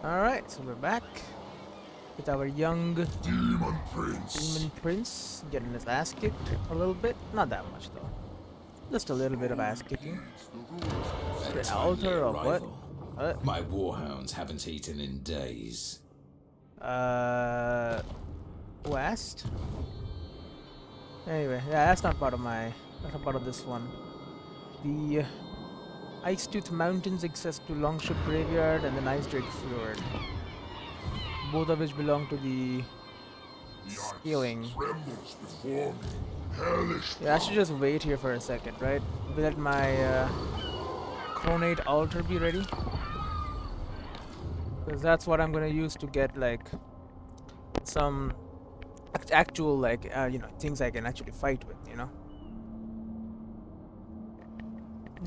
Alright, so we're back with our young Demon Prince. Demon Prince getting his ass kicked a little bit. Not that much though. Just a little bit of ass kicking. A The timely altar of what? arrival. My warhounds haven't eaten in days. Who asked? Anyway, yeah, that's not part of this one. The Ice Tooth Mountains access to Longship Graveyard and the Nice Drake Fjord. Both of which belong to the scaling. Trembles before me. Hellish Yeah, I should just wait here for a second, right? Let my Chronate altar be ready. Because that's what I'm gonna use to get like some actual like things I can actually fight with, you know.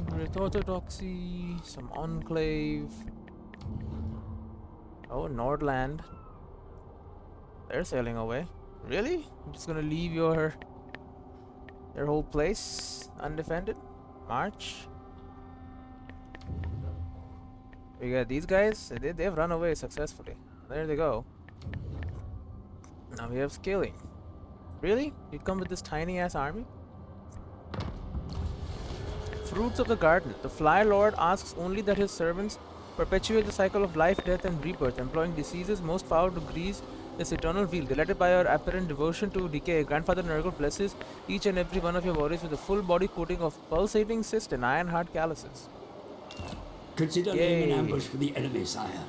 Great Orthodoxy, some Enclave. Oh, Nordland. They're sailing away. Really? You're just gonna leave your whole place undefended? March? We got these guys. They've run away successfully. There they go. Now we have scaling. Really? You come with this tiny ass army? Fruits of the garden. The Fly Lord asks only that his servants perpetuate the cycle of life, death, and rebirth, employing diseases most foul to grease this eternal wheel. Delighted by your apparent devotion to decay, Grandfather Nurgle blesses each and every one of your warriors with a full body coating of pulsating cyst and iron heart calluses. Consider laying an ambush for the enemy, sire.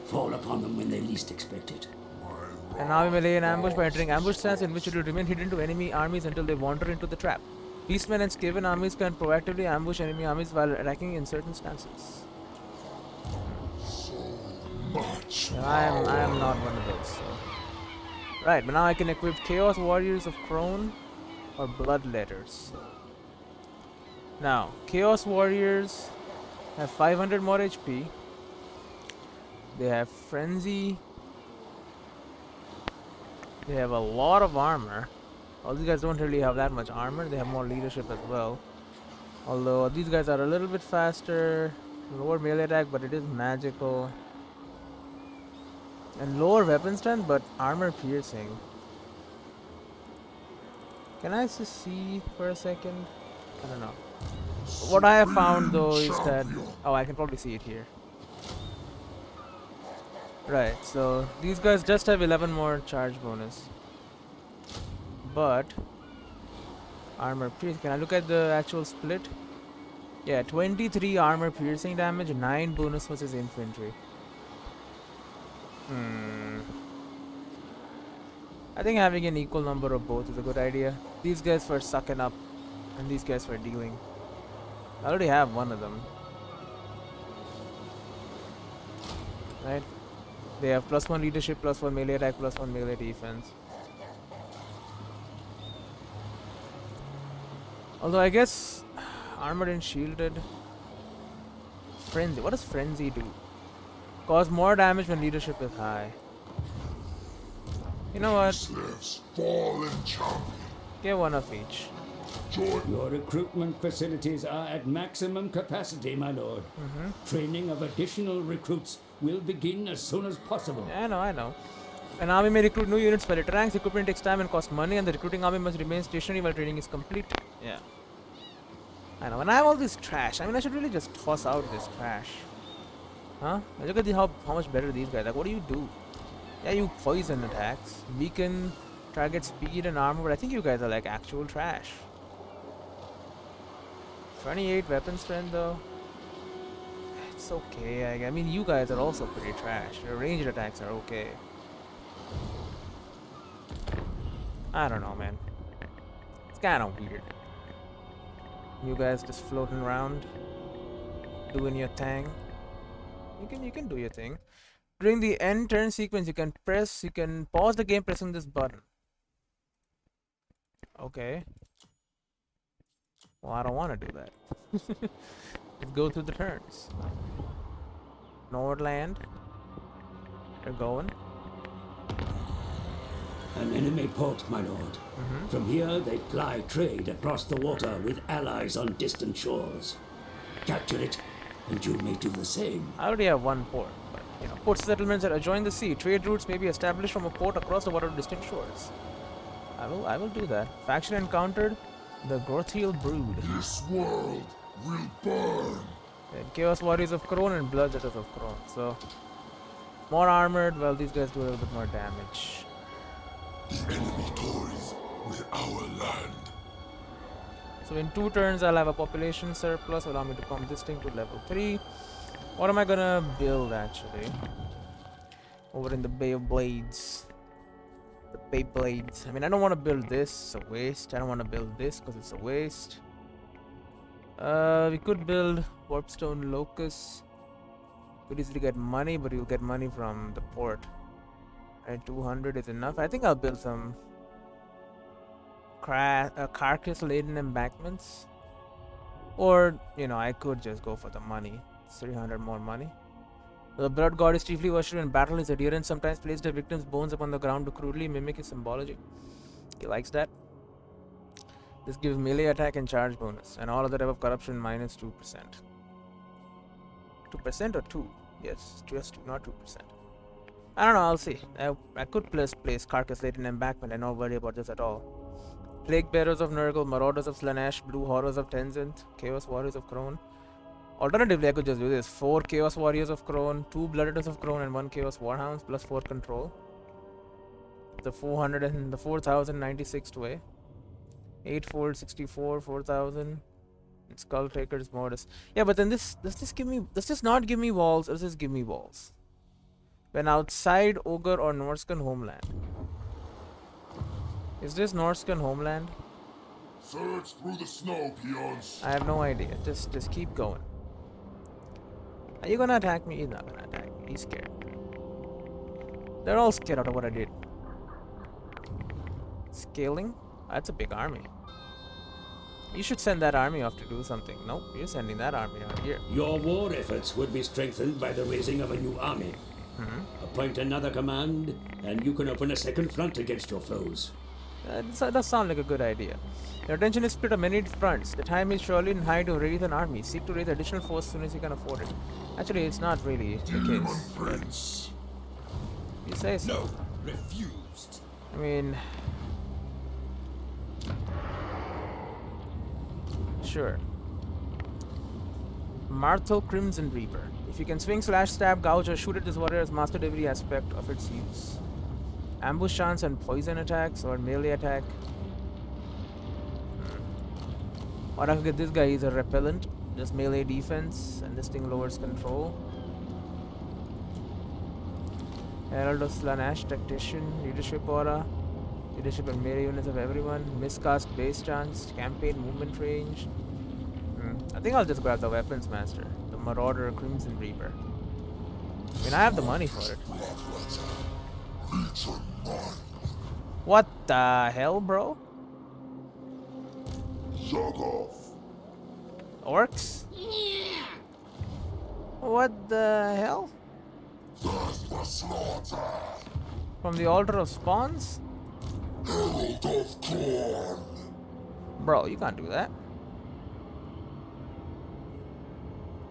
Fall upon them when they least expect it. And now we may lay an ambush by entering ambush stance in which it will remain hidden to enemy armies until they wander into the trap. Beastmen and Skaven armies can proactively ambush enemy armies while attacking in certain stances. much. Yeah, I am not one of those. So. Right, but now I can equip Chaos Warriors of Khorne or Bloodletters. Now, Chaos Warriors have 500 more HP. They have Frenzy. They have a lot of armor. All these guys don't really have that much armor. They have more leadership as well. Although these guys are a little bit faster, lower melee attack, but it is magical. And lower weapon strength, but armor piercing. Can I just see for a second? I don't know. What I have found though is that... Oh, I can probably see it here. Right, so these guys just have 11 more charge bonus. But... Armor piercing. Can I look at the actual split? Yeah, 23 armor piercing damage, 9 bonus versus infantry. I think having an equal number of both is a good idea. These guys for sucking up, and these guys for dealing. I already have one of them. Right? They have +1 leadership, +1 melee attack, +1 melee defense. Although I guess armored and shielded. Frenzy. What does Frenzy do? Cause more damage when leadership is high. You know what? Kislev's fallen champion. Get one of each. Your recruitment facilities are at maximum capacity, my lord. Training of additional recruits will begin as soon as possible. Yeah, I know. An army may recruit new units while it ranks. Equipment takes time and costs money, and the recruiting army must remain stationary while training is complete. Yeah. I know. And I have all this trash. I mean, I should really just toss out this trash. Huh? Look at how much better these guys are. Like, what do? Yeah, you poison attacks. Weaken, target speed and armor, but I think you guys are like actual trash. 28 weapon strength though. It's okay. I mean, you guys are also pretty trash. Your ranged attacks are okay. I don't know, man. It's kind of weird. You guys just floating around, doing your thing. You can do your thing. During the end turn sequence, you can pause the game pressing this button. Okay. Well, I don't want to do that. Let's go through the turns. Nordland. They're going. An enemy port, my lord. From here, they ply trade across the water with allies on distant shores. Capture it, and you may do the same. I already have one port, but port settlements that adjoin the sea. Trade routes may be established from a port across the water to distant shores. I will do that. Faction encountered the Gorthiel Brood. This world will burn. And Chaos Warriors of Khorne and Bloodjetters of Khorne. So, more armored, well, these guys do a little bit more damage. The enemy toys with our land. So in 2 turns, I'll have a population surplus, allow me to pump this thing to level 3. What am I gonna build, actually? Over in the Bay of Blades. The Bay Blades. I mean, I don't want to build this, it's a waste. I don't want to build this, because it's a waste. We could build Warpstone Locust. Could easily get money, but you'll get money from the port. And 200 is enough. I think I'll build some carcass laden embankments. Or, I could just go for the money. It's 300 more money. The blood god is chiefly worshipped in battle. His adherents sometimes place their victims' bones upon the ground to crudely mimic his symbology. He likes that. This gives melee attack and charge bonus, and all other type of corruption minus 2%. 2% or 2? Yes, just 2, not 2%. I don't know, I'll see. I could place carcass laden embankment and not worry about this at all. Plague Bearers of Nurgle, Marauders of Slaanesh, Blue Horrors of Tzeentch, Chaos Warriors of Khorne. Alternatively, I could just do this. 4 Chaos Warriors of Khorne, 2 Bloodletters of Khorne, and 1 Chaos Warhounds, plus 4 control. The 400 and the 4096 to A. 8-fold, 64, 4000. Skull Taker's Modus. Yeah, but then does this not give me walls, or does this give me walls? When outside Ogre or Norscan homeland. Is this Norscan homeland? Search through the snow, peons. I have no idea. Just keep going. Are you gonna attack me? He's not gonna attack me. He's scared. They're all scared out of what I did. Scaling? That's a big army. You should send that army off to do something. Nope, you're sending that army out here. Your war efforts would be strengthened by the raising of a new army. Appoint another command, and you can open a second front against your foes. That does sound like a good idea. Your attention is split on many fronts. The time is surely in high to raise an army. Seek to raise additional force as soon as you can afford it. Actually, it's not really the Daemon case. Prince. You say so. No, refused. I mean... Sure. Martel Crimson Reaper. If you can swing, slash, stab, gouge, or shoot at this warrior, has mastered every aspect of its use. Ambush chance and poison attacks or melee attack. Or I could get this guy, he's a repellent, just melee defense, and this thing lowers control. Herald of Slaanesh, Tactician, Leadership Aura, Leadership and melee units of everyone, Miscast base chance, Campaign movement range. I think I'll just grab the Weapons Master, the Marauder Crimson Reaper. I mean, I have the money for it. What the hell, bro? Zoggoth. Orcs? What the hell? There's the slaughter. From the Altar of Spawns? Herald of Khorne. Bro, you can't do that.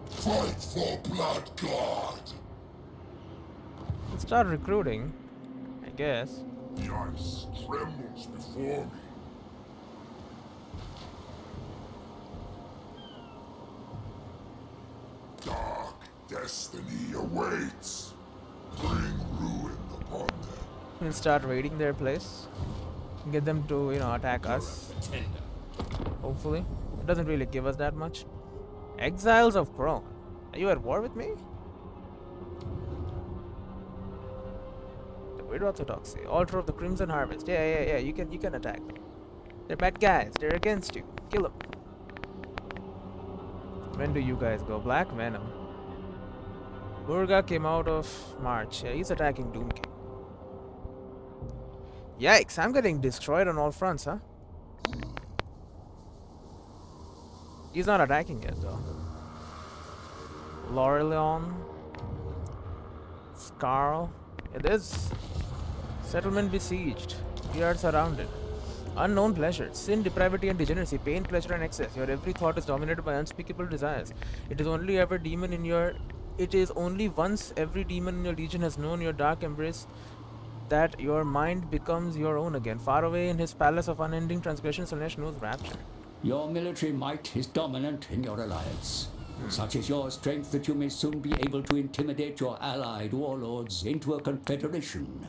Fight for Blood God. Let's start recruiting, I guess. The ice trembles before me. Dark destiny awaits. Bring ruin upon them. We'll start raiding their place. Get them to, attack us. Hopefully. It doesn't really give us that much. Exiles of Khorne. Are you at war with me? The Great Orthodoxy. Altar of the Crimson Harvest. Yeah. You can attack them. They're bad guys. They're against you. Kill them. When do you guys go? Black Venom. Burga came out of March. Yeah, he's attacking Doom King. Yikes, I'm getting destroyed on all fronts, huh? He's not attacking yet, though. Laurelion. Scarl. It is. Settlement besieged. We are surrounded. Unknown pleasures. Sin, depravity, and degeneracy. Pain, pleasure, and excess. Your every thought is dominated by unspeakable desires. It is only ever demon in your it is only once every demon in your legion has known your dark embrace that your mind becomes your own again. Far away in his palace of unending transgression, Slaanesh knows rapture. Your military might is dominant in your alliance. Such is your strength that you may soon be able to intimidate your allied warlords into a confederation.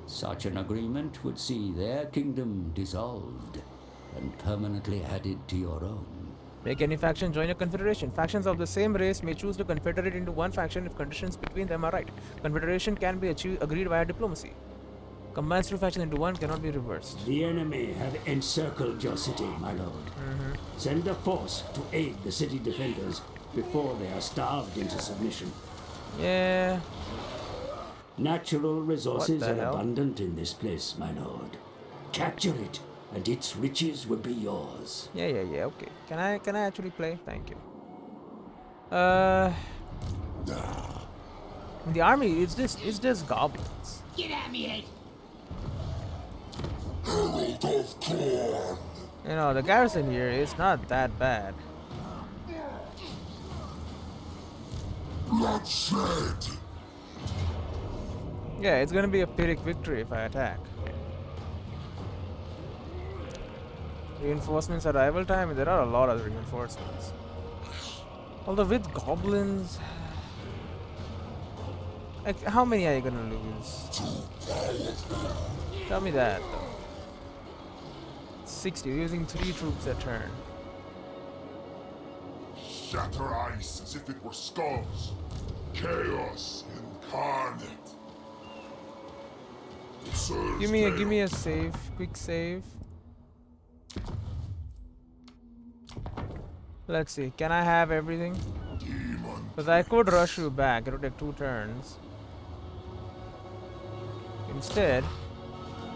Such an agreement would see their kingdom dissolved and permanently added to your own. Make any faction join a confederation. Factions of the same race may choose to confederate into one faction if conditions between them are right. Confederation can be agreed via diplomacy. Combines two factions into one cannot be reversed. The enemy have encircled your city, my lord. Send a force to aid the city defenders before they are starved into submission. Yeah. Natural resources What the are hell? abundant in this place, my lord. Capture it, and its riches will be yours. Yeah, okay. Can I actually play? Thank you. The army is just goblins. Get at me, Ed. Herald of Khorne. You know, the garrison here is not that bad. Bloodshed. Yeah, it's gonna be a Pyrrhic victory if I attack. Reinforcements arrival time, there are a lot of reinforcements. Although with goblins, like, how many are you gonna lose? Tell me that though. 60, using 3 troops a turn. Shatter ice as if it were skulls. Chaos incarnate. It serves Give me them. a save, quick save. Let's see, can I have everything? Demon. Because I could rush you back, it would take 2 turns. Instead,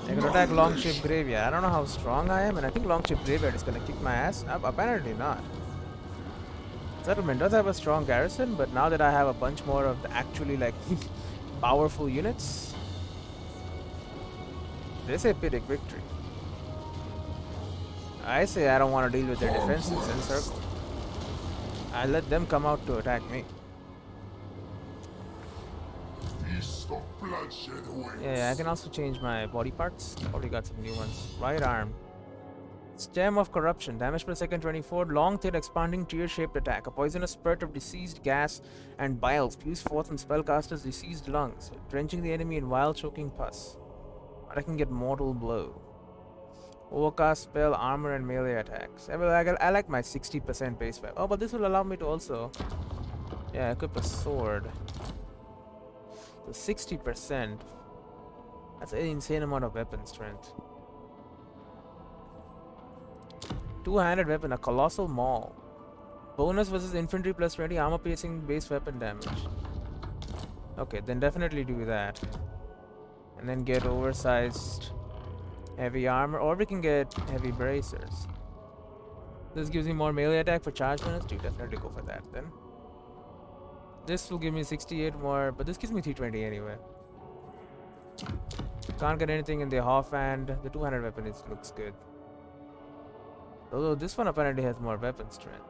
I could attack Longship Graveyard. I don't know how strong I am, and I think Longship Graveyard is gonna kick my ass. Apparently not. Settlement does have a strong garrison, but now that I have a bunch more of the actually like powerful units, they say Pyrrhic victory. I say I don't want to deal with their defenses in circle. I let them come out to attack me. Feast of bloodshed awaits. Yeah, I can also change my body parts. Probably got some new ones. Right arm. Stem of Corruption. Damage per second 24. Long tail expanding tear-shaped attack. A poisonous spurt of diseased gas and bile spews forth from spellcaster's diseased lungs, drenching the enemy in wild choking pus. But I can get mortal blow. Overcast spell, armor and melee attacks. I like my 60% base weapon. Oh, but this will allow me to also equip a sword. So 60%. That's an insane amount of weapon strength. Two-handed weapon, a colossal maul. Bonus versus infantry plus 20 armor piercing base weapon damage. Okay, then definitely do that. And then get oversized heavy armor, or we can get heavy bracers. This gives me more melee attack for charge minutes. Do definitely go for that then. This will give me 68 more, but this gives me 320 anyway. Can't get anything in the offhand. The two-handed weapon looks good. Although this one apparently has more weapon strength.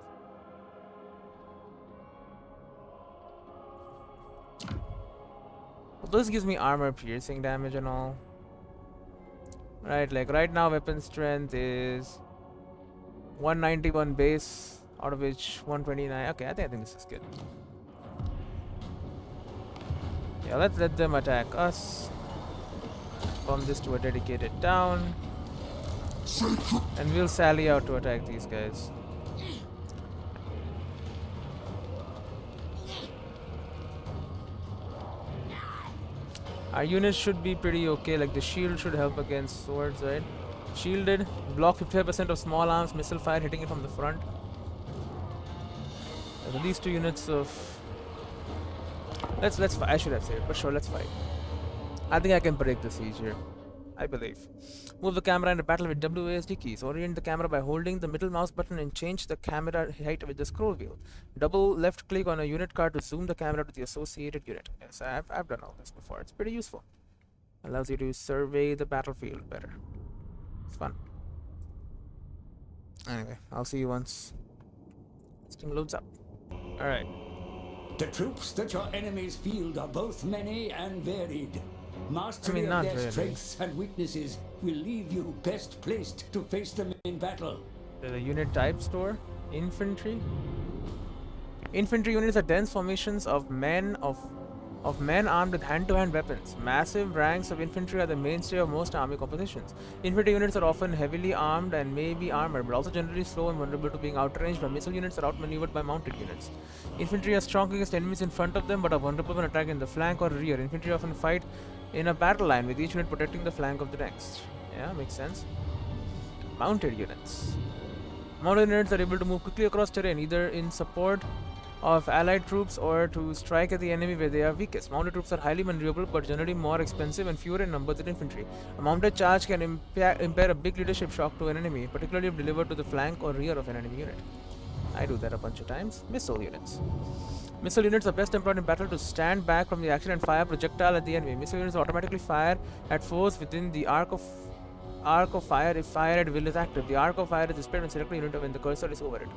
Well, this gives me armor piercing damage and all. Right, like right now weapon strength is 191 base, out of which 129. Okay, I think this is good. Yeah, let's let them attack us. Bomb this to a dedicated town. And we'll sally out to attack these guys. Our units should be pretty okay, like the shield should help against swords, right? Shielded, block 55% of small arms, missile fire hitting it from the front. So these 2 units of... Let's fight. I should have saved, but sure, let's fight. I think I can break the siege here. I believe. Move the camera into battle with WASD keys. Orient the camera by holding the middle mouse button and change the camera height with the scroll wheel. Double left click on a unit card to zoom the camera to the associated unit. Yes, I've done all this before. It's pretty useful. Allows you to survey the battlefield better. It's fun. Anyway, I'll see you once this thing loads up. Alright. The troops that your enemies field are both many and varied. Mastery not of their really. strengths and weaknesses will leave you best placed to face them in battle. There's a unit type store. Infantry. Infantry units are dense formations of men armed with hand-to-hand weapons. Massive ranks of infantry are the mainstay of most army compositions. Infantry units are often heavily armed and may be armored, but also generally slow and vulnerable to being outranged by missile units or outmaneuvered by mounted units. Infantry are strong against enemies in front of them, but are vulnerable when attacked in the flank or rear. Infantry often fight in a battle line, with each unit protecting the flank of the next. Yeah, makes sense. Mounted units. Mounted units are able to move quickly across terrain, either in support of allied troops or to strike at the enemy where they are weakest. Mounted troops are highly maneuverable but generally more expensive and fewer in numbers than infantry. A mounted charge can impair a big leadership shock to an enemy, particularly if delivered to the flank or rear of an enemy unit. I do that a bunch of times. Missile units. Missile units are best employed in battle to stand back from the action and fire projectile at the enemy. Missile units automatically fire at foes within the arc of fire if fire at will is active. The arc of fire is displayed when selecting a unit when the cursor is over it.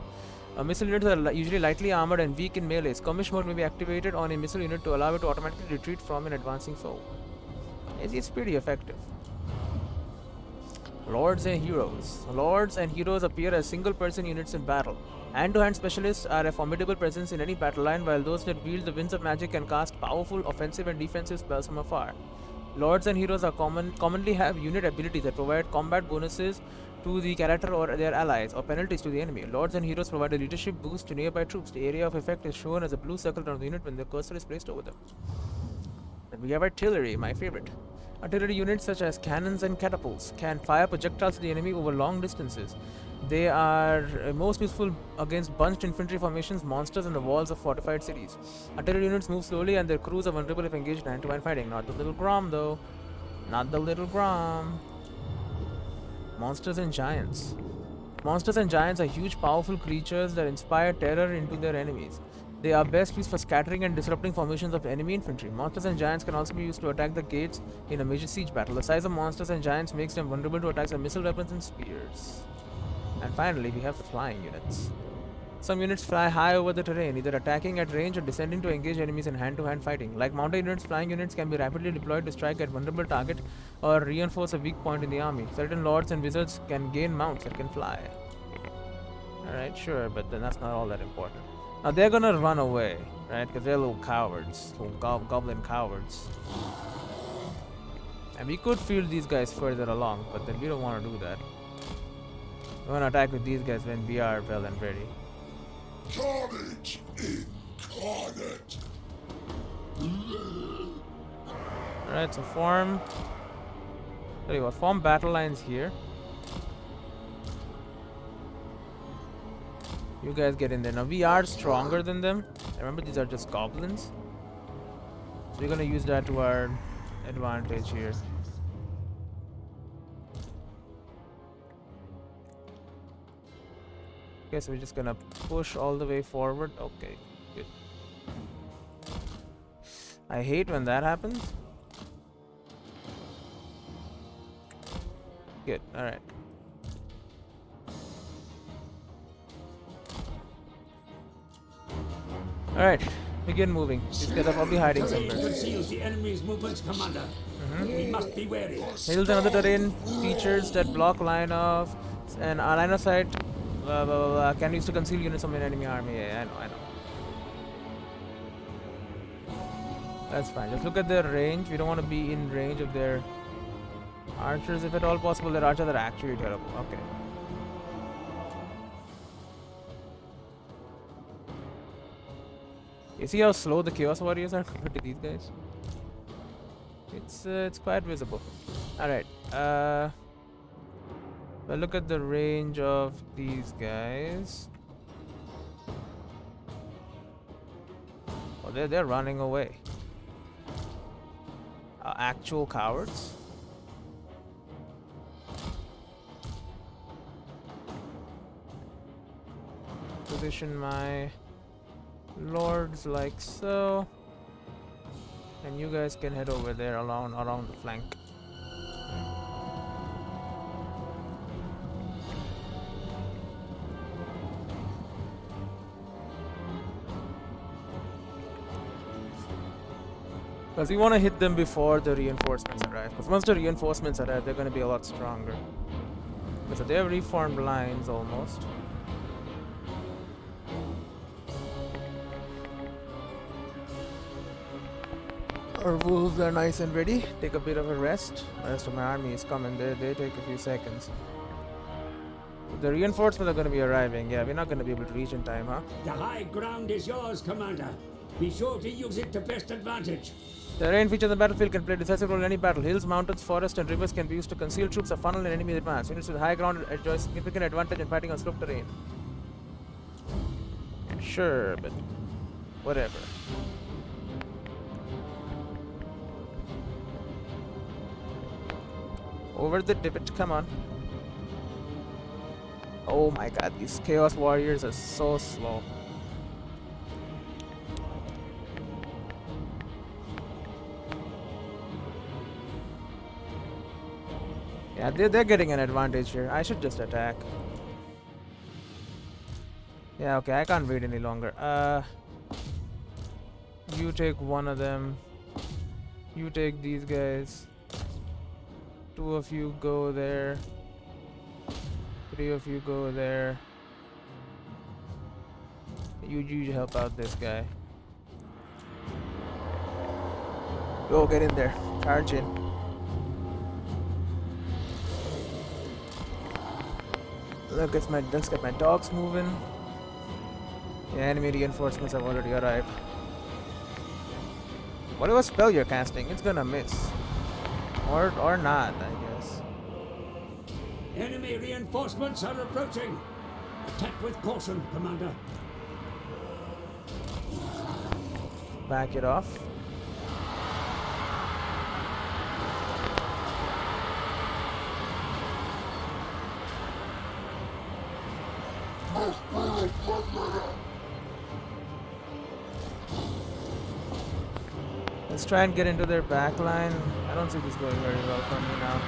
Missile units are usually lightly armored and weak in melee. Skirmish mode may be activated on a missile unit to allow it to automatically retreat from an advancing foe. It's pretty effective. Lords and Heroes. Lords and Heroes appear as single-person units in battle. Hand-to-hand specialists are a formidable presence in any battle line, while those that wield the winds of magic can cast powerful offensive and defensive spells from afar. Lords and Heroes are commonly have unit abilities that provide combat bonuses to the character or their allies, or penalties to the enemy. Lords and Heroes provide a leadership boost to nearby troops. The area of effect is shown as a blue circle around the unit when the cursor is placed over them. Then we have Artillery, my favorite. Artillery units such as cannons and catapults can fire projectiles at the enemy over long distances. They are most useful against bunched infantry formations, monsters, and the walls of fortified cities. Artillery units move slowly and their crews are vulnerable if engaged in hand-to-hand fighting. Not the little Grom though. Not the little Grom. Monsters and Giants. Monsters and Giants are huge, powerful creatures that inspire terror into their enemies. They are best used for scattering and disrupting formations of enemy infantry. Monsters and Giants can also be used to attack the gates in a major siege battle. The size of Monsters and Giants makes them vulnerable to attacks of missile weapons and spears. And finally, we have flying units. Some units fly high over the terrain, either attacking at range or descending to engage enemies in hand-to-hand fighting. Like mounted units, flying units can be rapidly deployed to strike at vulnerable target or reinforce a weak point in the army. Certain lords and wizards can gain mounts that can fly. Alright, sure, but then that's not all that important. Now they're gonna run away, right? Because they're little cowards, little goblin cowards. And we could field these guys further along, but then we don't want to do that. We want to attack with these guys when we are well and ready. Carnage incarnate. Alright, so form. Tell you what, form battle lines here. You guys get in there. Now we are stronger than them. Remember, these are just goblins. So we're gonna use that to our advantage here. Okay, so we're just gonna push all the way forward. Okay, good. I hate when that happens. Good, alright. Alright, begin moving. These guys are probably hiding somewhere. Conceals the enemy's movements, Commander. We must be wary. Build another terrain features that block line of and our line of sight can be used to conceal units from an enemy army. Yeah, I know. That's fine. Just look at their range. We don't want to be in range of their archers if at all possible. Their archers are actually terrible. Okay. You see how slow the Chaos Warriors are compared to these guys? It's quite visible. Alright. Well, look at the range of these guys. Oh, they're running away. Actual cowards. Position my lords like so, and you guys can head over there around the flank. Because we want to hit them before the reinforcements arrive. Because once the reinforcements arrive, they're going to be a lot stronger. So they have reformed lines almost. Our wolves are nice and ready. Take a bit of a rest. The rest of my army is coming. They take a few seconds. The reinforcements are going to be arriving. Yeah, we're not going to be able to reach in time, huh? The high ground is yours, Commander. Be sure to use it to best advantage. Terrain features on the battlefield can play a decisive role in any battle. Hills, mountains, forests, and rivers can be used to conceal troops or funnel an enemy advance. Units with high ground enjoy significant advantage in fighting on slope terrain. Sure, but whatever. Over the divot, come on. Oh my god, these Chaos Warriors are so slow. Yeah, they're getting an advantage here. I should just attack. Yeah, okay, I can't wait any longer. You take one of them. You take these guys. 2 of you go there. 3 of you go there. You help out this guy. Go, get in there. Charge in. Let's get my dogs moving. Yeah, enemy reinforcements have already arrived. Whatever spell you're casting, it's gonna miss. Or not, I guess. Enemy reinforcements are approaching. Attack with caution, Commander. Back it off. Let's try and get into their back line. I don't see this going very well for me now.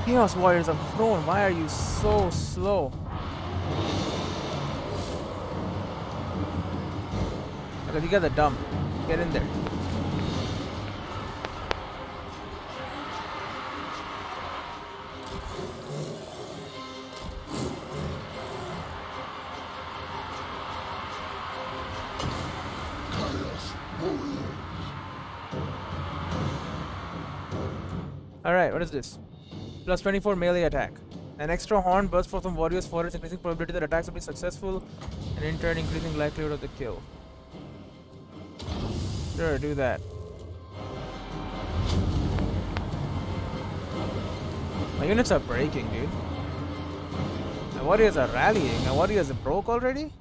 Chaos Warriors of Khorne, why are you so slow? Because you got the dump. Get in there. Alright, what is this? Plus 24 melee attack. An extra horn bursts forth from warriors' foreheads, increasing probability that attacks will be successful, and in turn increasing likelihood of the kill. Sure, do that. My units are breaking, dude. My warriors are rallying. My warriors are broke already?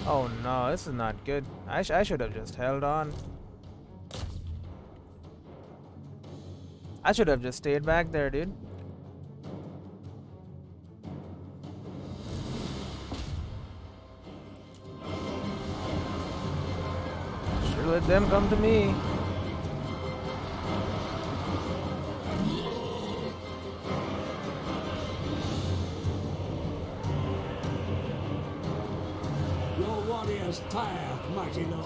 Oh no, this is not good. I should have just held on. I should have just stayed back there, dude. Should let them come to me. Your warriors tire, mighty lord.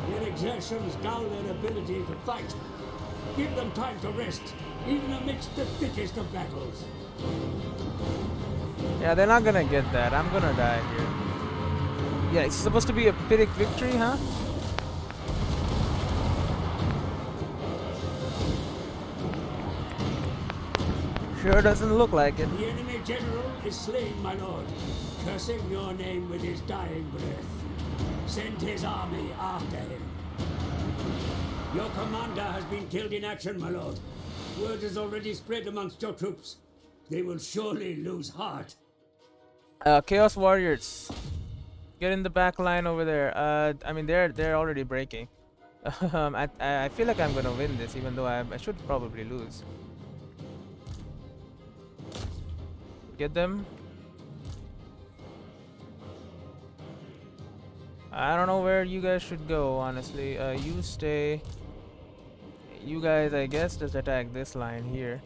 Their exertions dull their ability to fight. Give them time to rest, even amidst the thickest of battles. Yeah, they're not gonna get that. I'm gonna die here. Yeah, it's supposed to be a Pyrrhic victory, huh? Sure doesn't look like it. The enemy general is slain, my lord, cursing your name with his dying breath. Send his army after him. Your commander has been killed in action, my lord. Word has already spread amongst your troops. They will surely lose heart. Chaos Warriors. Get in the back line over there. I mean, they're already breaking. I feel like I'm gonna win this, even though I should probably lose. Get them. I don't know where you guys should go, honestly. You stay. You guys, I guess, just attack this line here.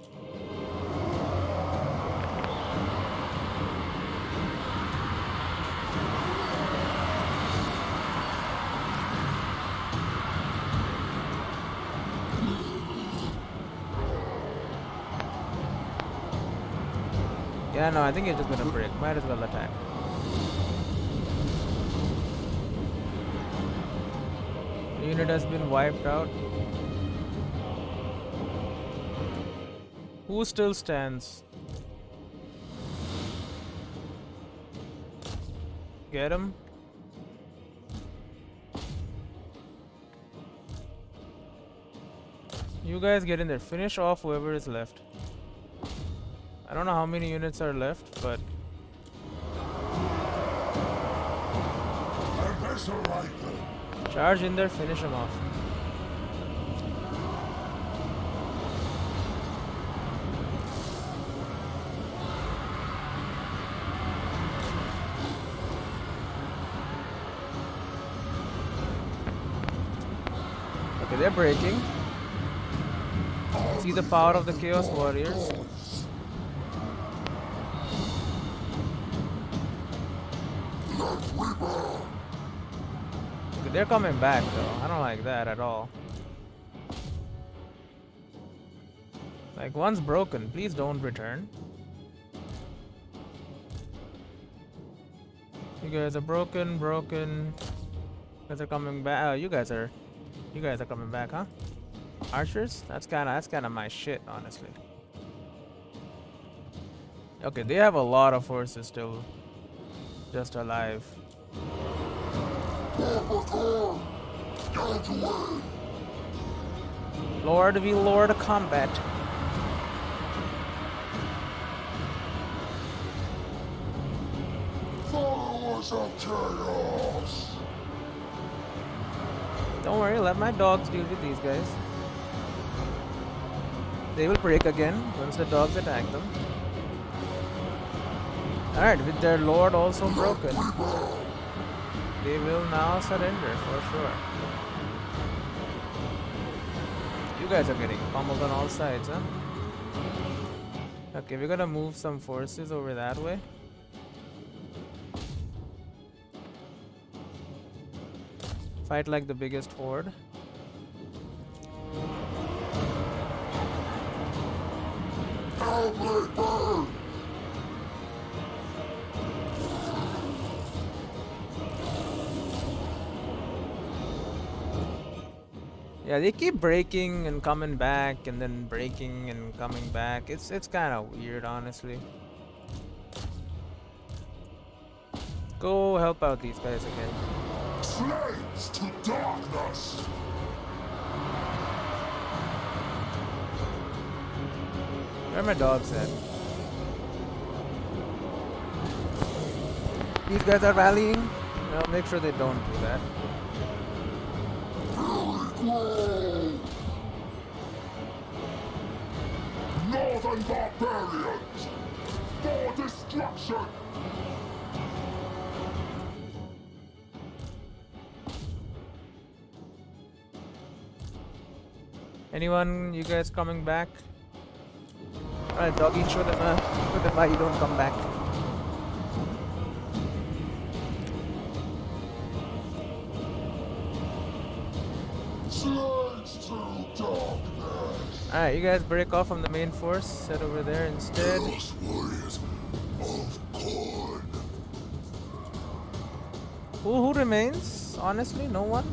Yeah, no, I think he's just gonna break. Might as well attack. The unit has been wiped out. Who still stands? Get him. You guys get in there. Finish off whoever is left. I don't know how many units are left, but charge in there, finish them off. Okay, they're breaking. See the power of the Chaos Warriors. Okay, they're coming back though. I don't like that at all. Like, one's broken. Please don't return. You guys are broken. You guys are coming back. You guys are coming back, huh? Archers? That's kind of my shit, honestly. Okay, they have a lot of forces still just alive. Lord, we lord combat. Followers of chaos. Don't worry, let my dogs deal with these guys. They will break again once the dogs attack them. Alright, with their lord also broken, they will now surrender for sure. You guys are getting pummeled on all sides, huh? Okay, we're gonna move some forces over that way. Fight like the biggest horde. Yeah, they keep breaking and coming back and then breaking and coming back. It's kind of weird, honestly. Go help out these guys again. Slaves to darkness. Where are my dogs at? These guys are rallying. Well, make sure they don't do that. Northern barbarians for destruction. Anyone, you guys coming back? Alright, doggy, show them why you don't come back. Alright, you guys break off from the main force, head over there instead. Warriors of Khorne. Who remains? Honestly, no one?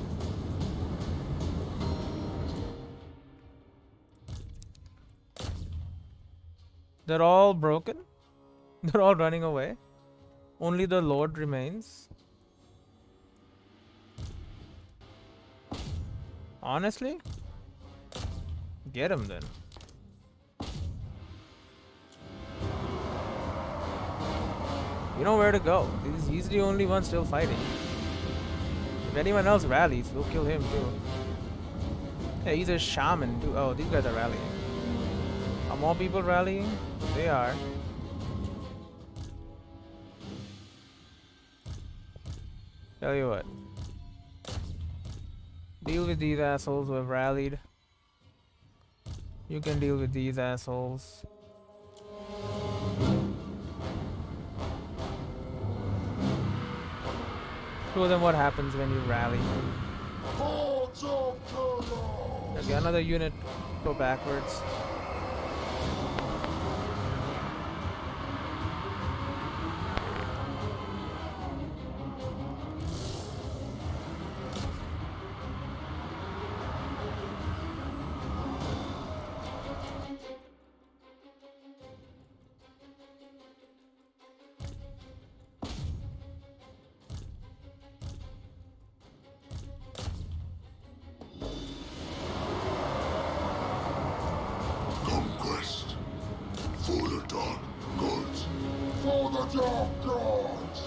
They're all broken? They're all running away? Only the Lord remains? Honestly? Get him then. You know where to go. He's the only one still fighting. If anyone else rallies, we'll kill him too. Hey, he's a shaman too. Oh, these guys are rallying. Are more people rallying? They are. Tell you what. Deal with these assholes who have rallied. You can deal with these assholes. Show them what happens when you rally. Okay, another unit. Go backwards. dark gods!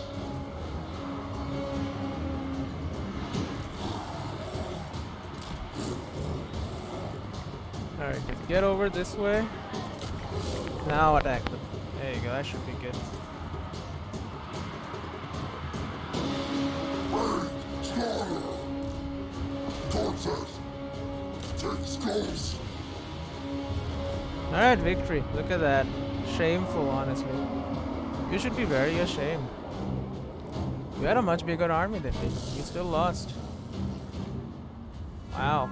Alright, just get over this way. Now attack them. There you go, that should be good. Slaughter! Torches! Take skulls! Alright, victory. Look at that. Shameful, honestly. You should be very ashamed. You had a much bigger army than me. You still lost. Wow.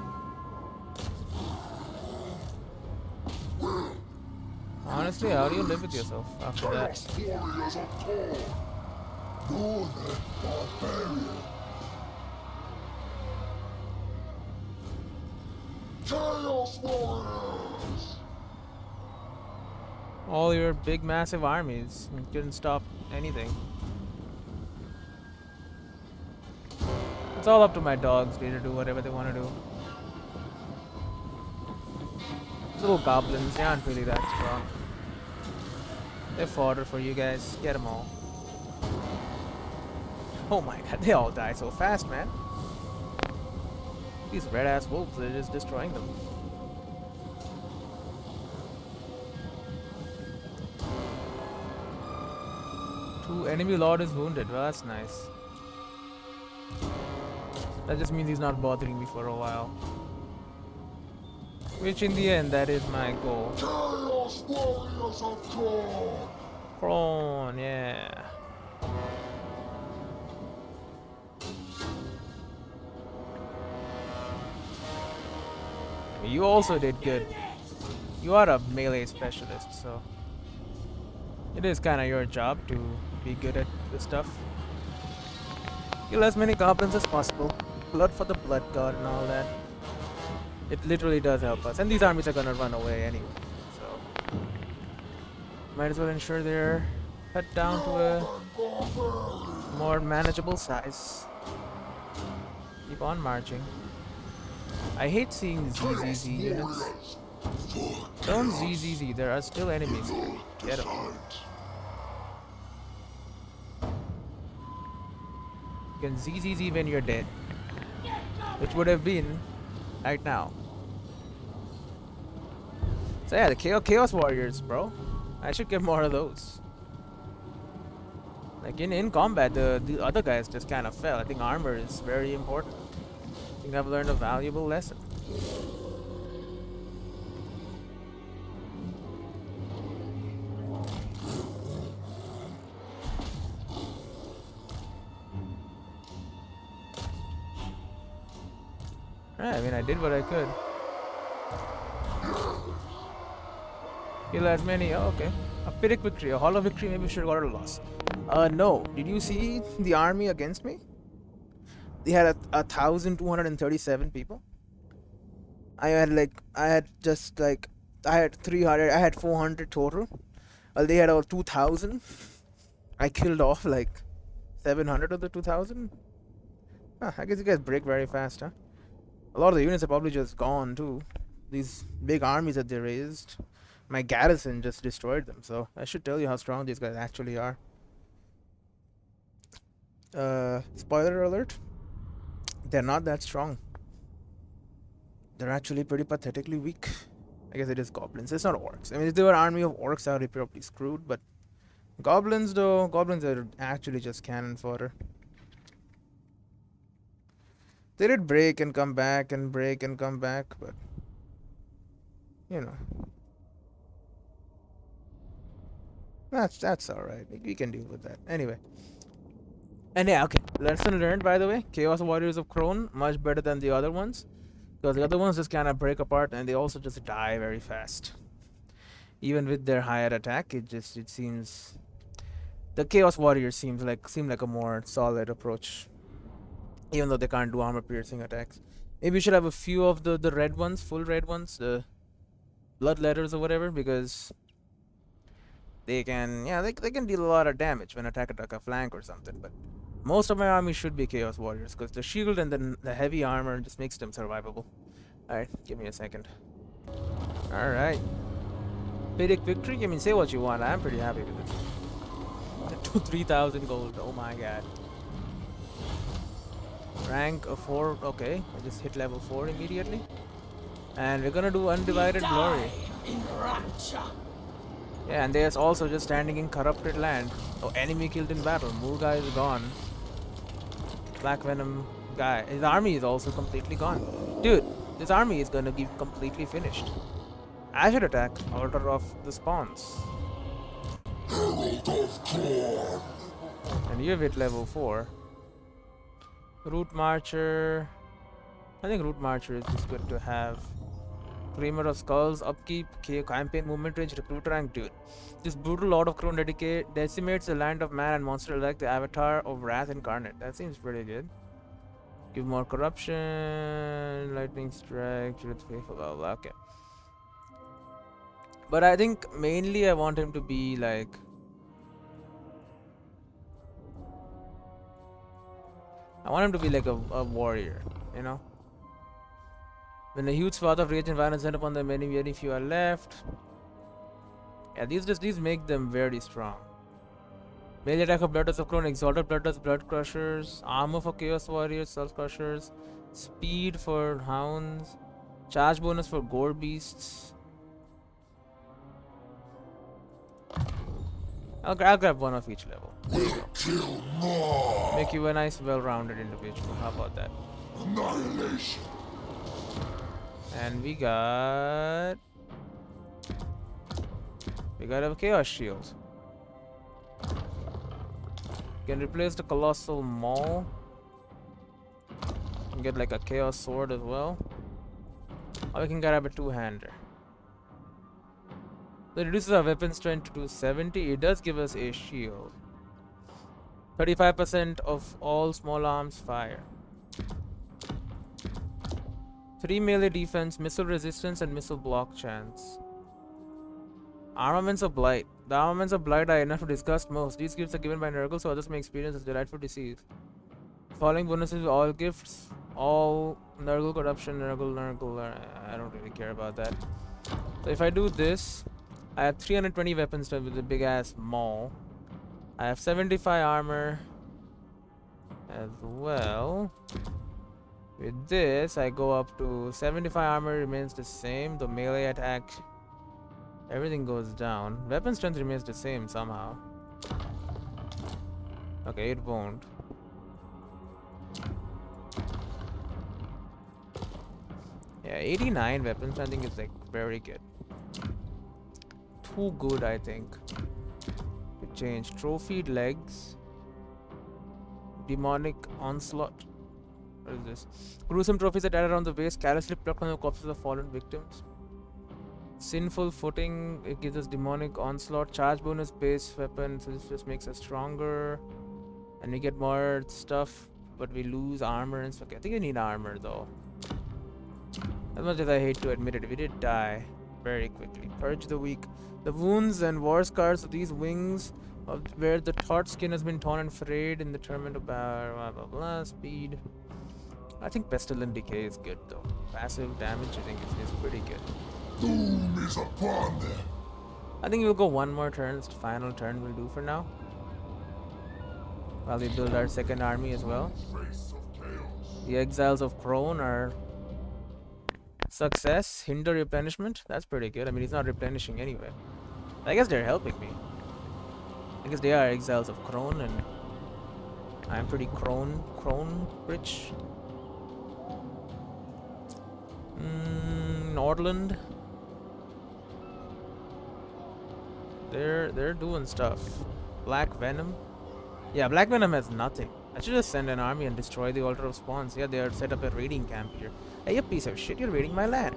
Honestly, how do you live with yourself after that? Chaos warriors of Khorne! Northern barbarian! Chaos warriors! All your big, massive armies. You couldn't stop anything. It's all up to my dogs, dude, to do whatever they want to do. These little goblins, they aren't really that strong. They're fodder for you guys. Get them all. Oh my god, they all die so fast, man. These red-ass wolves, they're just destroying them. Enemy lord is wounded. Well, that's nice. That just means he's not bothering me for a while. Which in the end, that is my goal. Chaos warriors of Khorne! Khorne, yeah. You also did good. You are a melee specialist, so it is kind of your job to be good at this stuff. Kill as many goblins as possible. Blood for the blood god and all that. It literally does help us. And these armies are gonna run away anyway, so might as well ensure they're cut down to a more manageable size. Keep on marching. I hate seeing ZZZ units. Don't ZZZ, there are still enemies. Get them. You can ZZZ when you're dead. Which would have been right now. So yeah, the Chaos Warriors, bro. I should get more of those. Like in combat, the other guys just kind of fell. I think armor is very important. I think I've learned a valuable lesson. I mean, I did what I could. Kill as many. Oh, okay. A Pyrrhic victory, a hollow victory. Maybe we should have got a loss. No. Did you see the army against me? They had 1,237 people. I had 300. I had 400 total. Well, they had over 2,000. I killed off like 700 of the 2,000. Huh, I guess you guys break very fast, huh? A lot of the units are probably just gone too. These big armies that they raised. My garrison just destroyed them, so I should tell you how strong these guys actually are. Spoiler alert. They're not that strong. They're actually pretty pathetically weak. I guess it is goblins. It's not orcs. I mean, if they were an army of orcs, I would be probably screwed, but goblins though, goblins are actually just cannon fodder. They did break and come back and break and come back, but you know. That's alright. We can deal with that. Anyway. And yeah, okay. Lesson learned, by the way. Chaos Warriors of Khorne, much better than the other ones. Because the other ones just kind of break apart and they also just die very fast. Even with their higher attack, it seems the Chaos Warriors seem like a more solid approach. Even though they can't do armor piercing attacks. Maybe we should have a few of the red ones, full red ones, the blood letters or whatever, because they can they can deal a lot of damage when attack a flank or something. But most of my army should be Chaos Warriors because the shield and then the heavy armor just makes them survivable. Alright, give me a second. Alright. Pyrrhic victory? I mean, say what you want. I'm pretty happy with it. to 3,000 gold. Oh my god. Rank of 4. Okay, I just hit level 4 immediately. And we're gonna do Undivided Glory. Yeah, and there's also just standing in corrupted land. Oh, enemy killed in battle. Murga is gone. Black Venom guy. His army is also completely gone. Dude, this army is gonna be completely finished. I should attack Order of the Spawns. Herald of Khorne. And you have hit level 4. Root Marcher. I think Root Marcher is just good to have. Creamer of Skulls, upkeep, campaign movement range, recruit rank, dude. This brutal Lord of Khorne decimates the land of man and monster like the Avatar of Wrath incarnate. That seems pretty good. Give more corruption, lightning strike, truth faithful, blah blah. Okay. But I think mainly I want him to be like. I want him to be like a warrior, you know? When a huge swath of rage and violence sent upon them, very few are left. Yeah, these make them very strong. Melee attack of Bloodlust of Khorne, Exalted Bloodlust, Blood Crushers, Armor for Chaos Warriors, Soul Crushers, Speed for Hounds, Charge bonus for Gore Beasts. I'll grab one of each level. There you go. Make you a nice, well-rounded individual. How about that? Annihilation. And we got a Chaos Shield. Can replace the Colossal Maul. Can get like a Chaos Sword as well. Or we can grab a two-hander. So it reduces our weapon strength to 270. It does give us a shield. 35% of all small arms fire. 3 melee defense, missile resistance, and missile block chance. Armaments of Blight. The armaments of Blight are enough to disgust most. These gifts are given by Nurgle, so others may experience as delightful disease. Following bonuses, all gifts, all Nurgle corruption, Nurgle. I don't really care about that. So if I do this, I have 320 weapons with a big ass maul. I have 75 armor as well. With this, I go up to 75 armor remains the same. The melee attack, everything goes down. Weapon strength remains the same somehow. Okay, it won't. Yeah, 89 weapons. I think it's like very good. Too good, I think. To change trophied legs. Demonic onslaught. What is this? Gruesome trophies that are around the waist, carelessly plucked from the corpses of fallen victims. Sinful footing, it gives us demonic onslaught. Charge bonus base weapon, so this just makes us stronger. And we get more stuff, but we lose armor and stuff. Okay, I think we need armor though. As much as I hate to admit it, we did die very quickly. Purge the weak. The wounds and war scars of these wings, of where the taut skin has been torn and frayed in the tournament of blah blah blah. Speed. I think Pestilent Decay is good though. Passive damage I think is pretty good. Doom is upon them. I think we'll go one more turn. It's the final turn we'll do for now. While we build our second army as well. Face of chaos. The Exiles of Khorne are success. Hinder replenishment. That's pretty good. I mean, he's not replenishing anyway. I guess they're helping me. I guess they are Exiles of Khorne and I'm pretty Khorne rich. Nordland. They're doing stuff. Black Venom. Yeah, Black Venom has nothing. I should just send an army and destroy the Altar of Spawns. Yeah, they are set up a raiding camp here. Hey, you piece of shit, you're raiding my land.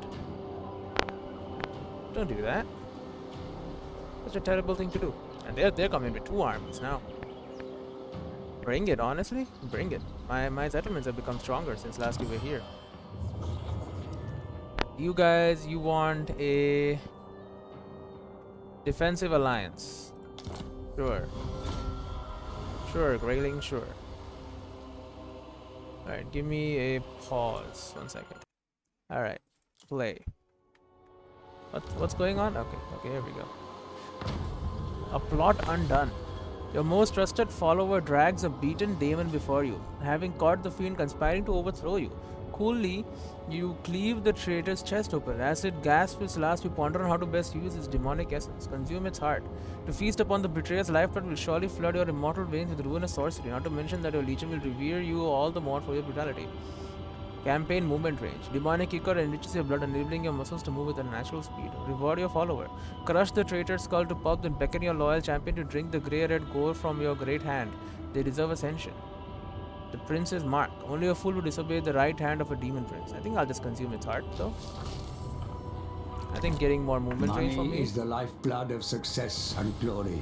Don't do that. Such a terrible thing to do. And they're coming with 2 armies now. Bring it, honestly. Bring it. My settlements have become stronger since last you were here. You guys, you want a defensive alliance. Sure. Sure, Greyling, sure. Alright, give me a pause. 1 second. Alright, play. What's going on? Okay, here we go. A plot undone. Your most trusted follower drags a beaten daemon before you, having caught the fiend conspiring to overthrow you. Coolly, you cleave the traitor's chest open. As it gasps its last, you ponder on how to best use its demonic essence. Consume its heart. To feast upon the betrayer's lifeblood will surely flood your immortal veins with ruinous sorcery, not to mention that your legion will revere you all the more for your brutality. Campaign movement range. Demonic Ichor enriches your blood, enabling your muscles to move with unnatural speed. Reward your follower. Crush the traitor's skull to pulp, then beckon your loyal champion to drink the grey-red gore from your great hand. They deserve ascension. The prince's mark. Only a fool would disobey the right hand of a demon prince. I think I'll just consume its heart, though. I think getting more movement range for Money me. is the lifeblood of success and glory.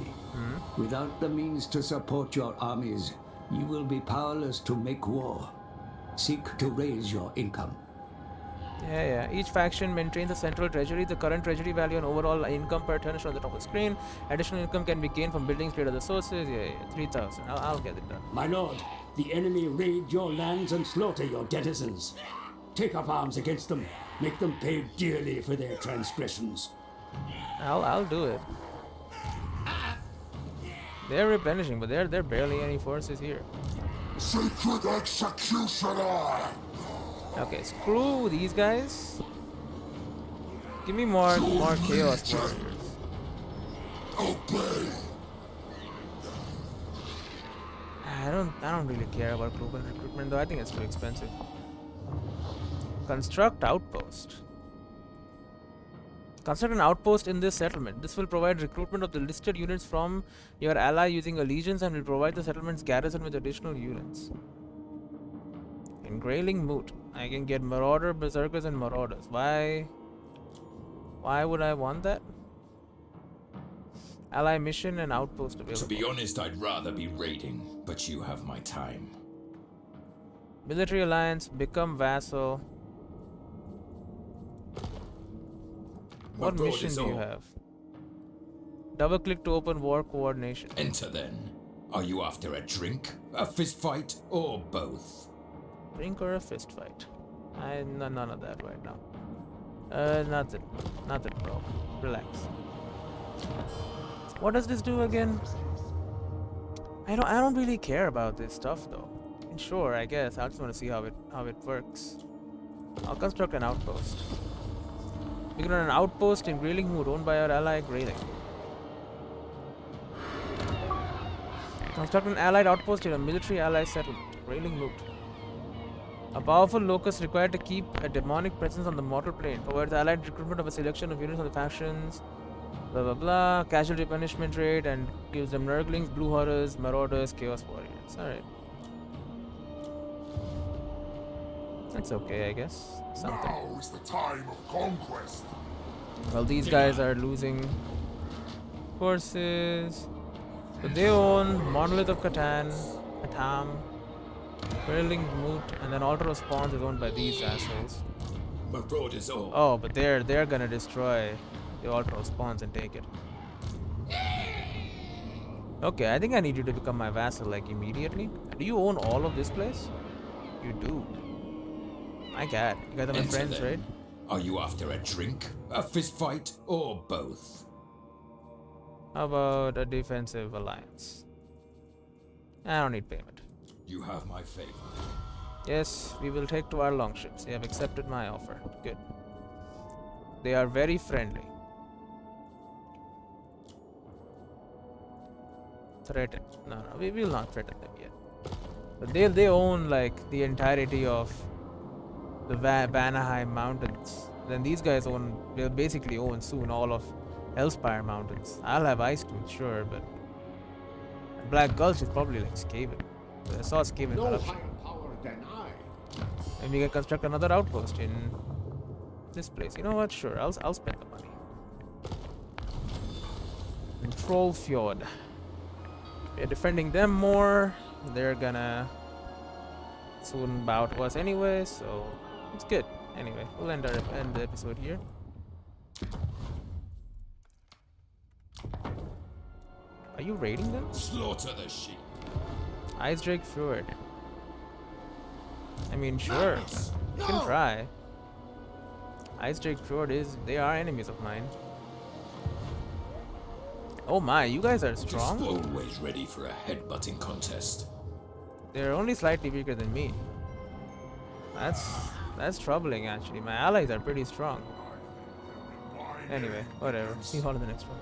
Without the means to support your armies, you will be powerless to make war. Seek to raise your income. Yeah. Each faction maintains a central treasury. The current treasury value and overall income per turn is shown on the top of the screen. Additional income can be gained from buildings, trade other sources. Yeah. 3,000. I'll get it done. My lord, the enemy raid your lands and slaughter your denizens. Take up arms against them. Make them pay dearly for their transgressions. I'll do it. They're replenishing, but there are barely any forces here. Secret executioner! Okay, screw these guys. Give me more chaos warriors. Obey! I don't really care about global recruitment though. I think it's too expensive. Construct outpost. Construct an outpost in this settlement. This will provide recruitment of the listed units from your ally using allegiance and will provide the settlement's garrison with additional units. Engrailing Moot. I can get Marauder, Berserkers, and Marauders. Why would I want that? Ally mission and outpost available. To be honest, I'd rather be raiding, but you have my time. Military alliance, become vassal. What Abroad mission is do you all. have? Double click to open war coordination. Enter then. Are you after a drink, a fist fight, or both? Brink or a fist fight? None of that right now. Nothing, bro. Relax. What does this do again? I don't really care about this stuff though. And sure, I guess I just want to see how it works. I'll construct an outpost. Begin on an outpost in Grayling Mood owned by our ally Grayling. Construct an allied outpost in a military ally settlement. Grayling Mood. A powerful locust required to keep a demonic presence on the mortal plane. Provides allied recruitment of a selection of units on the factions. Blah blah blah. Casualty punishment rate and gives them Nurglings, Blue Horrors, Marauders, Chaos Warriors. Alright. That's okay, I guess. Something. Now is the time of conquest. Well, these guys are losing forces. So they own Monolith of Catan, Whirling Moot, and then Altar of Spawns is owned by these assholes. Abroad is all. Oh, but they're gonna destroy the Altar of Spawns and take it. Okay, I think I need you to become my vassal like immediately. Do you own all of this place? You do. My god, you guys are my Enter friends, then. right? Are you after a drink, a fist fight, or both? How about a defensive alliance? I don't need payment. You have my favor. Yes, we will take to our longships. They have accepted my offer. Good. They are very friendly. Threaten. No, we will not threaten them yet. But they own like the entirety of the Vanaheim Mountains. Then these guys they'll basically own soon all of Hellspire Mountains. I'll have Ice Tooth, sure, but Black Gulch is probably like Skaven. I saw Skaven No corruption. higher power than I. And we can construct another outpost in this place. You know what? Sure, I'll spend the money. Control Fjord. We're defending them more. They're gonna soon bow to us anyway, so it's good. Anyway, we'll end the episode here. Are you raiding them? Slaughter the sheep. Ice Drake Fjord. I mean, sure. You can try. Ice Drake Fjord they are enemies of mine. Oh my, you guys are Just strong. always ready for a headbutting contest. They're only slightly weaker than me. That's troubling actually. My allies are pretty strong. Anyway, whatever. See you all in the next one.